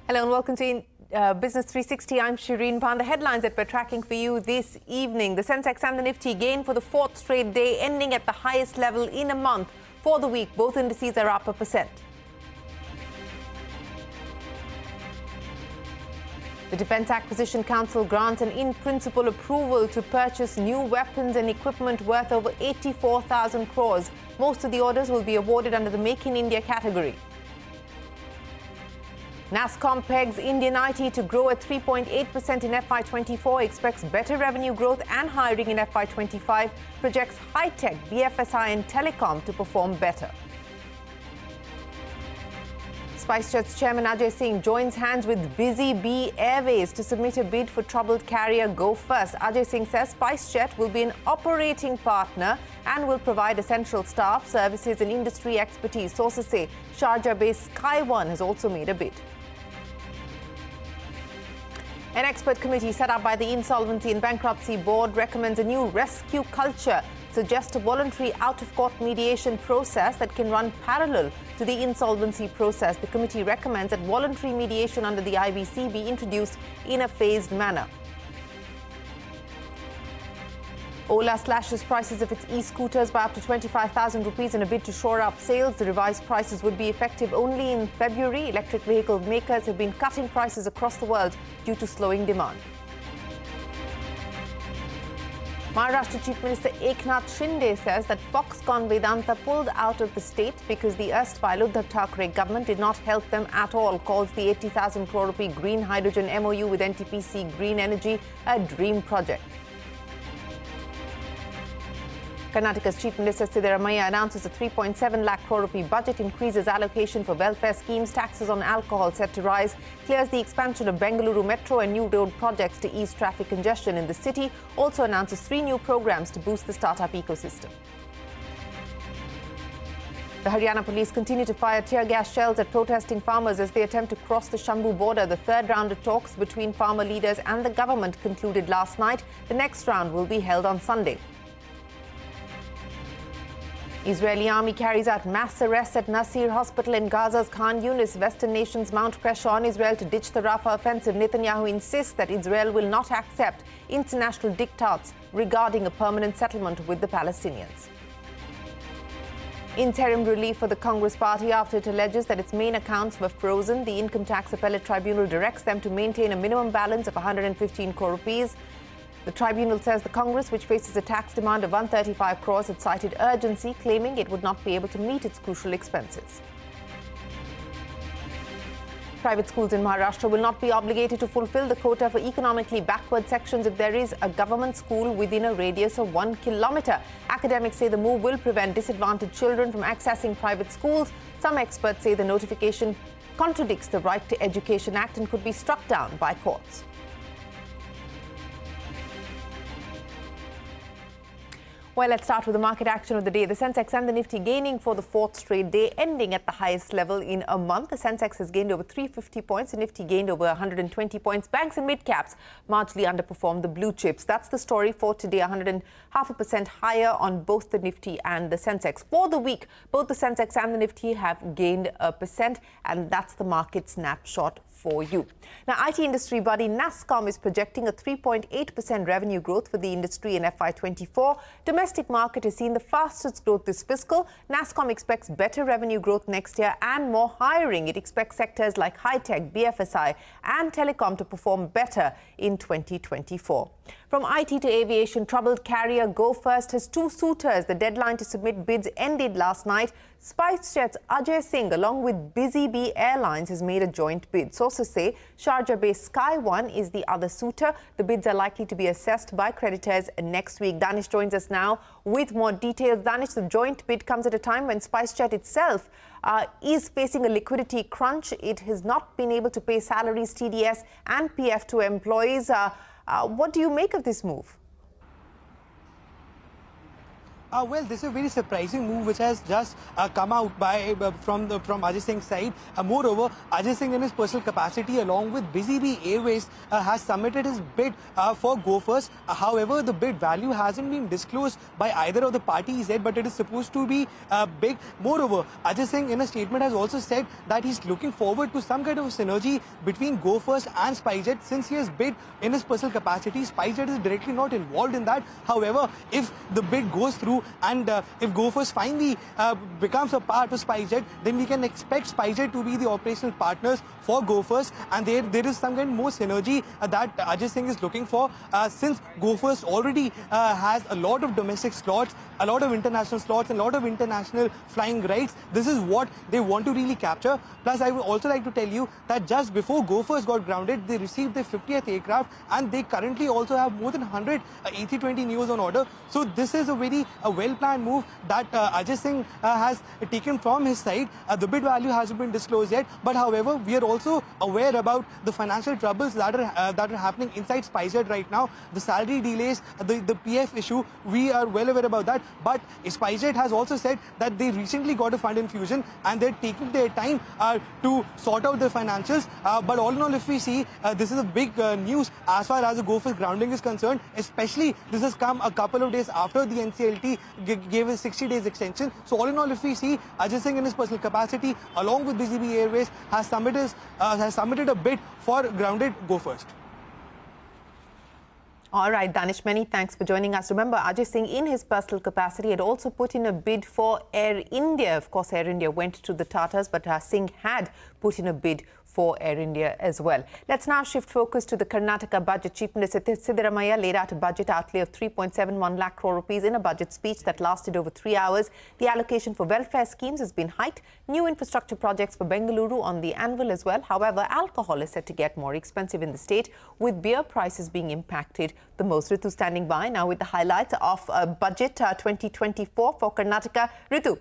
Hello and welcome to Business 360. I'm Shireen Pan. The headlines that we're tracking for you this evening. The Sensex and the Nifty gain for the fourth straight day, ending at the highest level in a month. For the week, both indices are up 1%. The Defence Acquisition Council grants an in-principle approval to purchase new weapons and equipment worth over 84,000 crores. Most of the orders will be awarded under the Make in India category. Nasscom pegs Indian IT to grow at 3.8% in FY24, expects better revenue growth and hiring in FY25, projects high-tech, BFSI and telecom to perform better. SpiceJet's chairman Ajay Singh joins hands with Busy Bee Airways to submit a bid for troubled carrier Go First. Ajay Singh says SpiceJet will be an operating partner and will provide essential staff, services and industry expertise. Sources say Sharjah-based Sky One has also made a bid. An expert committee set up by the Insolvency and Bankruptcy Board recommends a new rescue culture, suggests a voluntary out-of-court mediation process that can run parallel to the insolvency process. The committee recommends that voluntary mediation under the IBC be introduced in a phased manner. Ola slashes prices of its e-scooters by up to 25,000 rupees in a bid to shore up sales. The revised prices would be effective only in February. Electric vehicle makers have been cutting prices across the world due to slowing demand. Maharashtra Chief Minister Eknath Shinde says that Foxconn Vedanta pulled out of the state because the erstwhile Uddhav Thackeray government did not help them at all. Calls the 80,000 crore rupee green hydrogen MOU with NTPC Green Energy a dream project. Karnataka's Chief Minister Siddaramaiah announces a 3.7 lakh crore rupee budget, increases allocation for welfare schemes, taxes on alcohol set to rise, clears the expansion of Bengaluru Metro and new road projects to ease traffic congestion in the city, also announces 3 new programs to boost the startup ecosystem. The Haryana police continue to fire tear gas shells at protesting farmers as they attempt to cross the Shambu border. The third round of talks between farmer leaders and the government concluded last night. The next round will be held on Sunday. Israeli army carries out mass arrests at Nasir hospital in Gaza's Khan Yunis. Western nations mount pressure on Israel to ditch the Rafah offensive. Netanyahu insists that Israel will not accept international diktats regarding a permanent settlement with the Palestinians. Interim relief for the Congress party after it alleges that its main accounts were frozen. The Income Tax Appellate Tribunal directs them to maintain a minimum balance of 115 crore rupees. The tribunal says the Congress, which faces a tax demand of 135 crores, had cited urgency, claiming it would not be able to meet its crucial expenses. Private schools in Maharashtra will not be obligated to fulfill the quota for economically backward sections if there is a government school within a radius of 1 kilometre. Academics say the move will prevent disadvantaged children from accessing private schools. Some experts say the notification contradicts the Right to Education Act and could be struck down by courts. Well, let's start with the market action of the day. The Sensex and the Nifty gaining for the fourth straight day, ending at the highest level in a month. The Sensex has gained over 350 points. The Nifty gained over 120 points. Banks and mid-caps marginally underperformed the blue chips. That's the story for today. 1.5% higher on both the Nifty and the Sensex. For the week, both the Sensex and the Nifty have gained 1%, and that's the market snapshot for you. Now, IT industry body Nasscom is projecting a 3.8% revenue growth for the industry in FY24. Domestic market has seen the fastest growth this fiscal. Nasscom expects better revenue growth next year and more hiring. It expects sectors like high-tech, BFSI and telecom to perform better in 2024. From IT to aviation, troubled carrier Go First has 2 suitors. The deadline to submit bids ended last night. SpiceJet's Ajay Singh, along with Busy Bee Airlines, has made a joint bid. Sources say Sharjah-based Sky One is the other suitor. The bids are likely to be assessed by creditors next week. Danish joins us now with more details. Danish, the joint bid comes at a time when SpiceJet itself is facing a liquidity crunch. It has not been able to pay salaries, TDS and PF to employees. What do you make of this move? Well, this is a very surprising move which has just come out from Ajay Singh's side. Moreover, Ajay Singh in his personal capacity along with Busy Bee Airways has submitted his bid for Go First. However, the bid value hasn't been disclosed by either of the parties yet, but it is supposed to be big. Moreover, Ajay Singh in a statement has also said that he's looking forward to some kind of synergy between Go First and SpiceJet since he has bid in his personal capacity. SpiceJet is directly not involved in that. However, if the bid goes through and if Go First finally becomes a part of SpiceJet, then we can expect SpiceJet to be the operational partners for Go First, and there is some kind of more synergy that Ajay Singh is looking for since Go First already has a lot of domestic slots, a lot of international slots, and a lot of international flying rights. This is what they want to really capture. Plus, I would also like to tell you that just before Go First got grounded, they received their 50th aircraft, and they currently also have more than 100 A320neos on order. So this is a very well-planned move that Ajay Singh has taken from his side. The bid value hasn't been disclosed yet, but however, we are also aware about the financial troubles that are happening inside SpiceJet right now. The salary delays, the PF issue, we are well aware about that. But SpiceJet has also said that they recently got a fund infusion and they're taking their time to sort out their financials. But all in all, if we see, this is a big news as far as the Go First grounding is concerned. Especially, this has come a couple of days after the NCLT gave a 60 days extension. So all in all, if we see, Ajay Singh in his personal capacity, along with Busy Bee Airways, has submitted a bid for grounded Go First. All right, Danish, many thanks for joining us. Remember, Ajay Singh, in his personal capacity, had also put in a bid for Air India. Of course, Air India went to the Tatars, but Singh had put in a bid for Air India as well. Let's now shift focus to the Karnataka budget. Chief Minister Siddaramaiah laid out a budget outlay of 3.71 lakh crore rupees in a budget speech that lasted over 3 hours. The allocation for welfare schemes has been hiked. New infrastructure projects for Bengaluru on the anvil as well. However, alcohol is set to get more expensive in the state, with beer prices being impacted the most. Ritu standing by now with the highlights of budget 2024 for Karnataka. Ritu.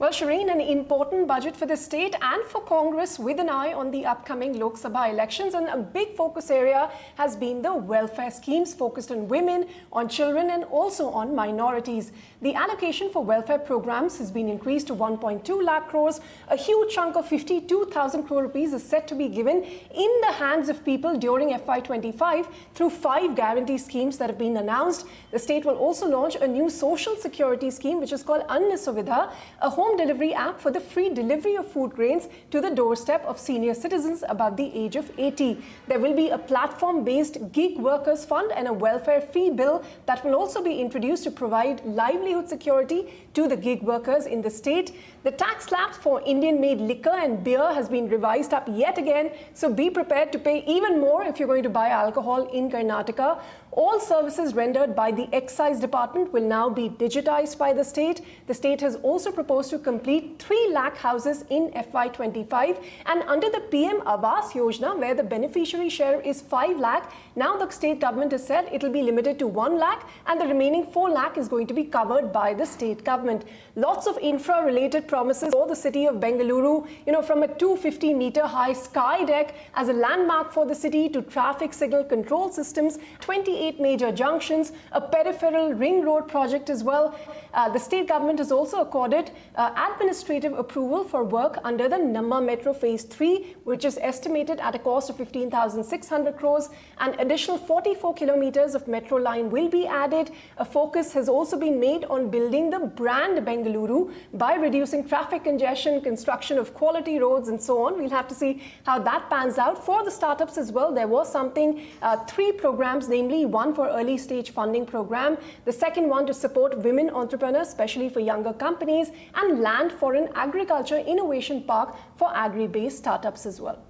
Well, Shireen, an important budget for the state and for Congress with an eye on the upcoming Lok Sabha elections. And a big focus area has been the welfare schemes focused on women, on children and also on minorities. The allocation for welfare programs has been increased to 1.2 lakh crores. A huge chunk of 52,000 crore rupees is set to be given in the hands of people during FY25 through 5 guarantee schemes that have been announced. The state will also launch a new social security scheme, which is called Anna Suvidha, a home delivery app for the free delivery of food grains to the doorstep of senior citizens above the age of 80. There will be a platform-based gig workers fund and a welfare fee bill that will also be introduced to provide livelihood security to the gig workers in the state. The tax slabs for Indian-made liquor and beer has been revised up yet again, so be prepared to pay even more if you're going to buy alcohol in Karnataka. All services rendered by the Excise Department will now be digitized by the state. The state has also proposed to complete 3 lakh houses in FY25. And under the PM Awas Yojana, where the beneficiary share is 5 lakh, now the state government has said it will be limited to 1 lakh and the remaining 4 lakh is going to be covered by the state government. Lots of infra-related promises for the city of Bengaluru, from a 250-meter high sky deck as a landmark for the city to traffic signal control systems, 28 major junctions, a peripheral ring road project as well. The state government has also accorded administrative approval for work under the Namma Metro Phase 3, which is estimated at a cost of 15,600 crores. An additional 44 kilometers of metro line will be added. A focus has also been made on building the brand Bengaluru by reducing traffic congestion, construction of quality roads and so on. We'll have to see how that pans out. For the startups as well, there was 3 programs, namely one for early stage funding program, the second one to support women entrepreneurs, especially for younger companies, and land for an agriculture innovation park for agri-based startups as well.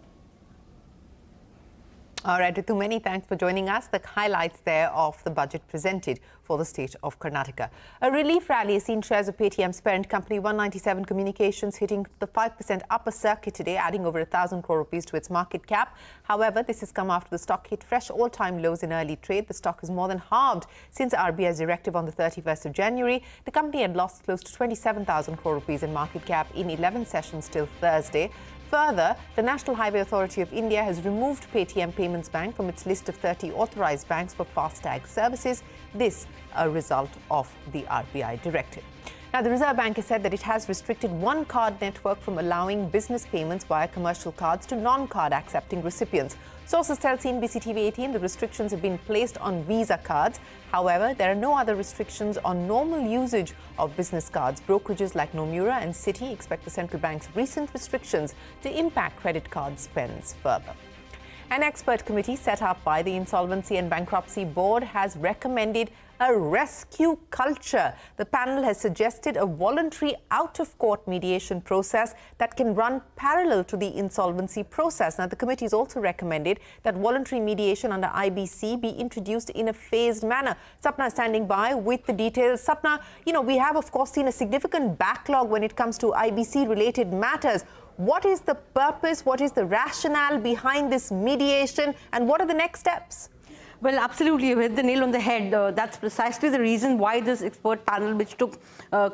All right, Ritu, many thanks for joining us. The highlights there of the budget presented for the state of Karnataka. A relief rally has seen shares of Paytm's parent company 197 Communications hitting the 5% upper circuit today, adding over 1,000 crore rupees to its market cap. However, this has come after the stock hit fresh all-time lows in early trade. The stock has more than halved since RBI's directive on the 31st of January. The company had lost close to 27,000 crore rupees in market cap in 11 sessions till Thursday. Further, the National Highway Authority of India has removed Paytm Payments Bank from its list of 30 authorized banks for FASTag services. This a result of the RBI directive. Now, the Reserve Bank has said that it has restricted one card network from allowing business payments via commercial cards to non-card accepting recipients. Sources tell CNBC-TV18 the restrictions have been placed on Visa cards. However, there are no other restrictions on normal usage of business cards. Brokerages like Nomura and Citi expect the central bank's recent restrictions to impact credit card spends further. An expert committee set up by the Insolvency and Bankruptcy Board has recommended a rescue culture. The panel has suggested a voluntary out-of-court mediation process that can run parallel to the insolvency process. Now, the committee has also recommended that voluntary mediation under IBC be introduced in a phased manner. Sapna is standing by with the details. Sapna, we have, of course, seen a significant backlog when it comes to IBC-related matters. What is the purpose? What is the rationale behind this mediation? And what are the next steps? Well, absolutely, you hit the nail on the head. That's precisely the reason why this expert panel, which took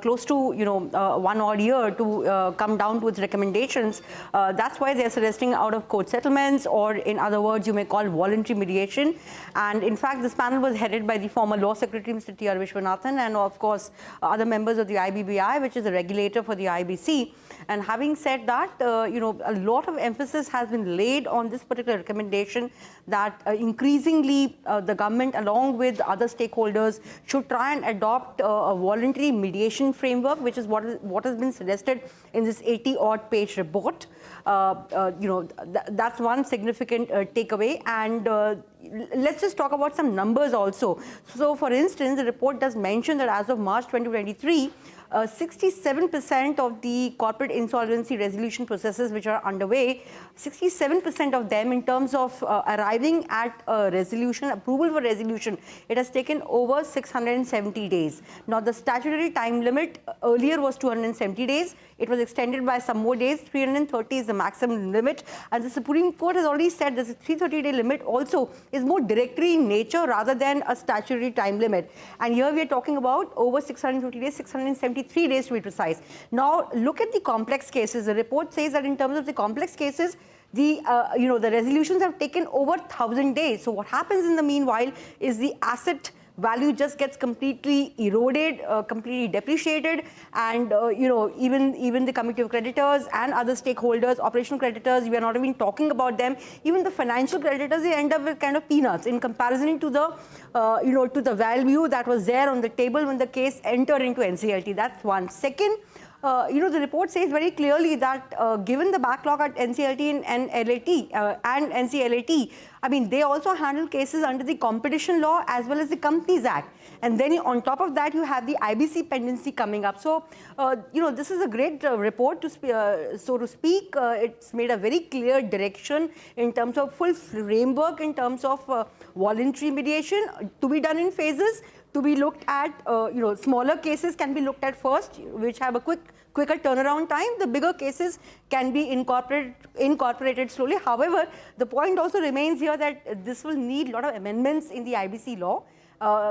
close to 1 odd year to come down to its recommendations, that's why they're suggesting out-of-court settlements, or in other words, you may call voluntary mediation. And in fact, this panel was headed by the former Law Secretary, Mr. T.R. Vishwanathan, and of course, other members of the IBBI, which is the regulator for the IBC. And having said that, a lot of emphasis has been laid on this particular recommendation that increasingly the government, along with other stakeholders, should try and adopt a voluntary mediation framework, which is what has been suggested in this 80-odd page report. That's one significant takeaway. And let's just talk about some numbers also. So, for instance, the report does mention that as of March 2023, 67% of the corporate insolvency resolution processes which are underway, 67% of them, in terms of arriving at a resolution, approval for resolution, it has taken over 670 days. Now, the statutory time limit earlier was 270 days. It was extended by some more days. 330 is the maximum limit. And the Supreme Court has already said that the 330-day limit also is more directory in nature rather than a statutory time limit. And here we are talking about over 650 days, 673 days to be precise. Now, look at the complex cases. The report says that in terms of the complex cases, the resolutions have taken over 1,000 days. So what happens in the meanwhile is the asset value just gets completely eroded, completely depreciated, and even the committee of creditors and other stakeholders, operational creditors, we are not even talking about them. Even the financial creditors, they end up with kind of peanuts in comparison to the to the value that was there on the table when the case entered into NCLT. That's one. Second, the report says very clearly that given the backlog at NCLT and LAT and NCLAT, I mean, they also handle cases under the competition law as well as the Companies Act. And then on top of that, you have the IBC pendency coming up. So, this is a great report, so to speak. It's made a very clear direction in terms of full framework, in terms of voluntary mediation to be done in phases, to be looked at, smaller cases can be looked at first, which have a quicker turnaround time. The bigger cases can be incorporated slowly. However, the point also remains here that this will need a lot of amendments in the IBC law.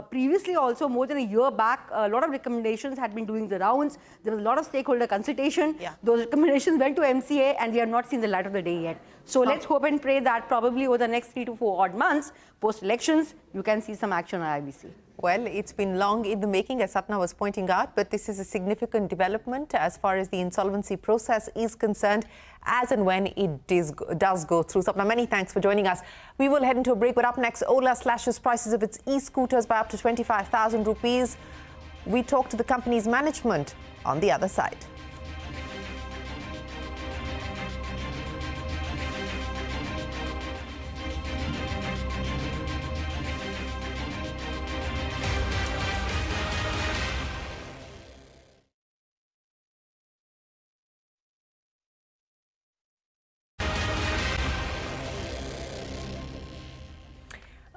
Previously also, more than a year back, a lot of recommendations had been doing the rounds. There was a lot of stakeholder consultation. Yeah. Those recommendations went to MCA and they have not seen the light of the day yet. So let's hope and pray that probably over the next 3 to 4 odd months, post-elections, you can see some action on IBC. Well, it's been long in the making, as Sapna was pointing out, but this is a significant development as far as the insolvency process is concerned, as and when it does go through. Sapna, many thanks for joining us. We will head into a break, but up next, Ola slashes prices of its e-scooters by up to 25,000 rupees. We talk to the company's management on the other side.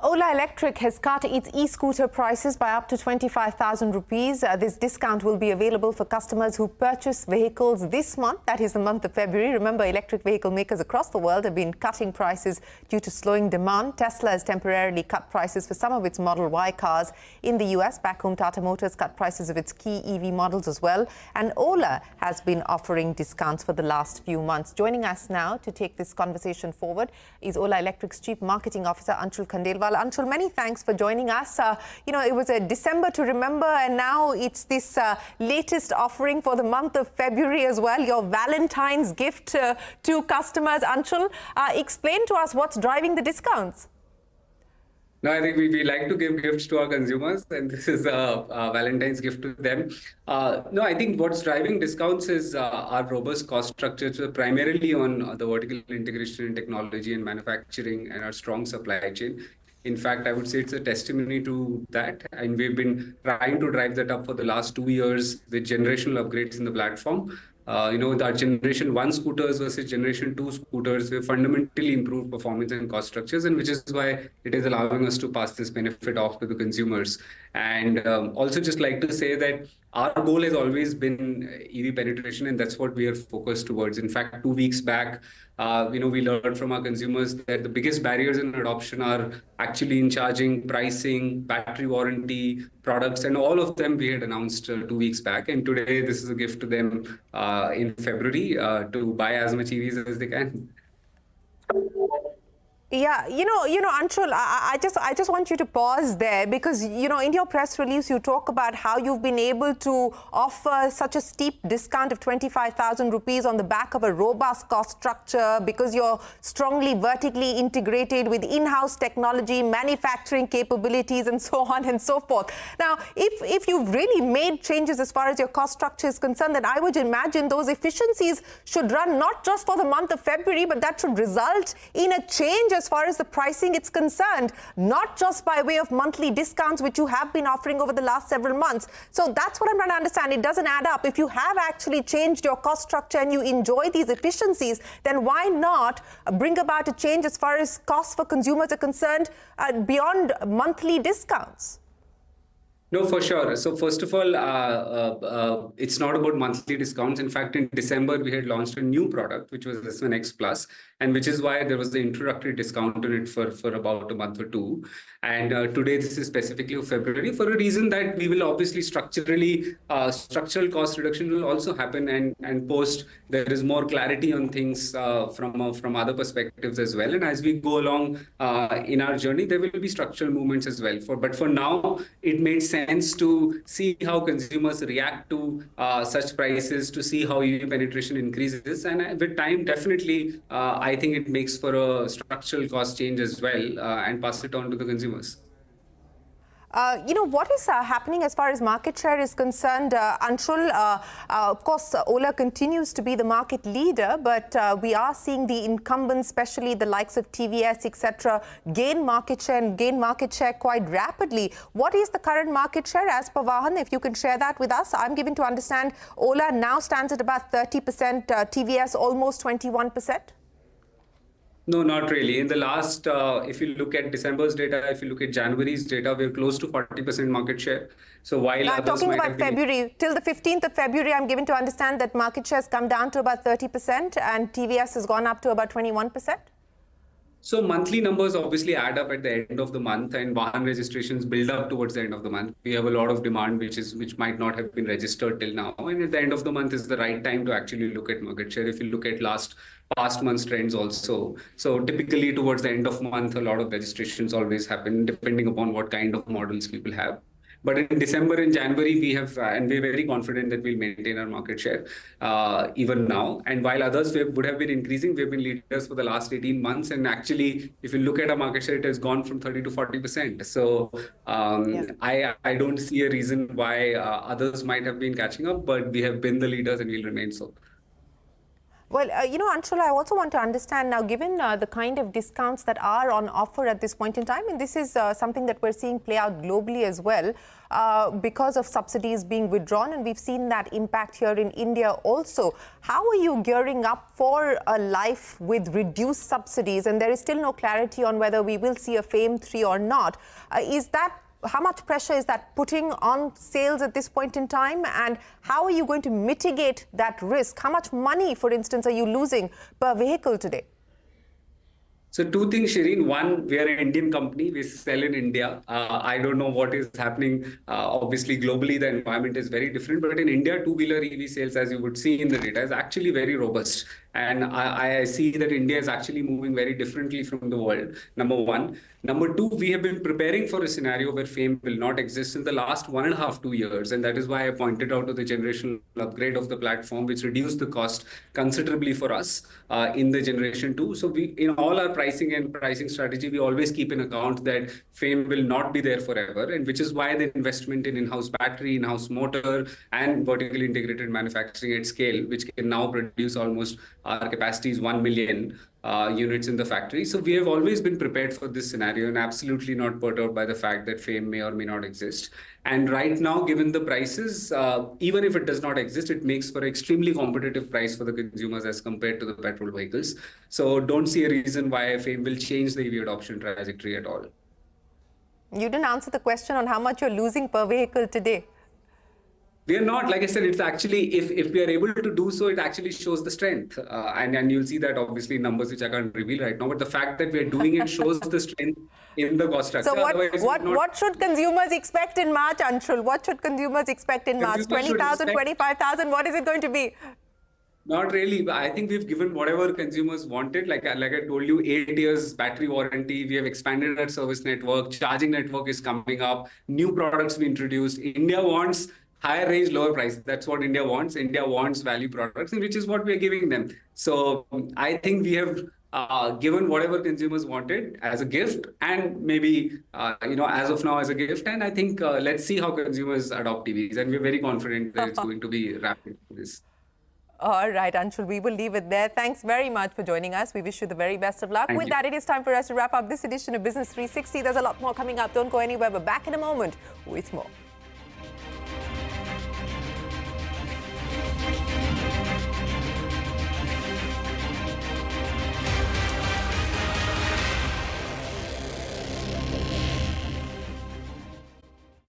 Ola Electric has cut its e-scooter prices by up to 25,000 rupees. This discount will be available for customers who purchase vehicles this month, that is the month of February. Remember, electric vehicle makers across the world have been cutting prices due to slowing demand. Tesla has temporarily cut prices for some of its Model Y cars in the US. Back home, Tata Motors cut prices of its key EV models as well. And Ola has been offering discounts for the last few months. Joining us now to take this conversation forward is Ola Electric's Chief Marketing Officer, Anshul Khandelwal. Anshul, many thanks for joining us. It was a December to remember, and now it's this latest offering for the month of February as well, your Valentine's gift to customers. Anshul, explain to us what's driving the discounts. No, I think we like to give gifts to our consumers, and this is a Valentine's gift to them. No, I think what's driving discounts is our robust cost structure, so primarily on the vertical integration in technology and manufacturing and our strong supply chain. In fact, I would say it's a testimony to that, and we've been trying to drive that up for the last 2 years with generational upgrades in the platform. With our Generation 1 scooters versus Generation 2 scooters, we've fundamentally improved performance and cost structures, and which is why it is allowing us to pass this benefit off to the consumers. And also just like to say that our goal has always been EV penetration, and that's what we are focused towards. In fact, 2 weeks back, we learned from our consumers that the biggest barriers in adoption are actually in charging, pricing, battery warranty, products, and all of them we had announced 2 weeks back. And today, this is a gift to them in February to buy as much EVs as they can. Yeah, Anshul, I just want you to pause there because, in your press release, you talk about how you've been able to offer such a steep discount of 25,000 rupees on the back of a robust cost structure because you're strongly vertically integrated with in-house technology, manufacturing capabilities, and so on and so forth. Now, if you've really made changes as far as your cost structure is concerned, then I would imagine those efficiencies should run not just for the month of February, but that should result in a change as far as the pricing is concerned, not just by way of monthly discounts, which you have been offering over the last several months. So that's what I'm trying to understand. It doesn't add up. If you have actually changed your cost structure and you enjoy these efficiencies, then why not bring about a change as far as costs for consumers are concerned beyond monthly discounts? No, for sure. So first of all, it's not about monthly discounts. In fact, in December, we had launched a new product, which was S1 X Plus, and which is why there was the introductory discount on it for about a month or two. And today, this is specifically of February for a reason that we will obviously structural cost reduction will also happen, and post there is more clarity on things from other perspectives as well. And as we go along in our journey, there will be structural movements as well. But for now, it made sense to see how consumers react to such prices, to see how EV penetration increases. And with time, definitely, I think it makes for a structural cost change as well and pass it on to the consumers. What is happening as far as market share is concerned, Anshul? Of course, Ola continues to be the market leader, but we are seeing the incumbents, especially the likes of TVS, etc., gain market share quite rapidly. What is the current market share as per Vahan? If you can share that with us. I'm given to understand Ola now stands at about 30%, TVS almost 21%. No, not really. In the last, if you look at December's data, if you look at January's data, we're close to 40% market share. So while I'm talking about February, till the 15th of February, I'm given to understand that market share has come down to about 30% and TVS has gone up to about 21%. So monthly numbers obviously add up at the end of the month, and Vahan registrations build up towards the end of the month. We have a lot of demand which might not have been registered till now, and at the end of the month is the right time to actually look at market share. If you look at past months trends also. So typically towards the end of month, a lot of registrations always happen depending upon what kind of models people have. But in December and January, we have, and we're very confident that we'll maintain our market share even now. And while others would have been increasing, we've been leaders for the last 18 months. And actually, if you look at our market share, it has gone from 30 to 40%. So I don't see a reason why others might have been catching up, but we have been the leaders and we'll remain so. Well, Anshul, I also want to understand now, given the kind of discounts that are on offer at this point in time, and this is something that we're seeing play out globally as well, because of subsidies being withdrawn, and we've seen that impact here in India also. How are you gearing up for a life with reduced subsidies? And there is still no clarity on whether we will see a FAME 3 or not. How much pressure is that putting on sales at this point in time? And how are you going to mitigate that risk? How much money, for instance, are you losing per vehicle today? So two things, Shireen. One, we are an Indian company. We sell in India. I don't know what is happening. Obviously, globally, the environment is very different. But in India, two-wheeler EV sales, as you would see in the data, is actually very robust. And I see that India is actually moving very differently from the world, number one. Number two, we have been preparing for a scenario where FAME will not exist in the last 1.5 to 2 years. And that is why I pointed out to the generational upgrade of the platform, which reduced the cost considerably for us in the generation 2. So we, in all our pricing strategy, we always keep in account that FAME will not be there forever. And which is why the investment in in-house battery, in-house motor, and vertically integrated manufacturing at scale, which can now produce almost our capacity is 1 million units in the factory. So we have always been prepared for this scenario and absolutely not perturbed by the fact that FAME may or may not exist. And right now, given the prices, even if it does not exist, it makes for an extremely competitive price for the consumers as compared to the petrol vehicles. So don't see a reason why FAME will change the EV adoption trajectory at all. You didn't answer the question on how much you're losing per vehicle today. We are not, like I said, it's actually, if we are able to do so, it actually shows the strength. And you'll see that obviously in numbers, which I can't reveal right now, but the fact that we are doing it shows the strength in the cost structure. So what should consumers expect in March, Anshul? What should consumers expect in March? 20,000, 25,000, what is it going to be? Not really, but I think we've given whatever consumers wanted. Like I told you, 8 years battery warranty. We have expanded our service network. Charging network is coming up. New products we introduced. India wants higher range, lower price. That's what India wants. India wants value products, and which is what we are giving them. So I think we have given whatever consumers wanted as a gift, and maybe as of now as a gift. And I think let's see how consumers adopt TVs, and we're very confident that it's going to be rapid for this. All right, Anshul, we will leave it there. Thanks very much for joining us. We wish you the very best of luck. With that, it is time for us to wrap up this edition of Business 360. There's a lot more coming up. Don't go anywhere. We're back in a moment with more.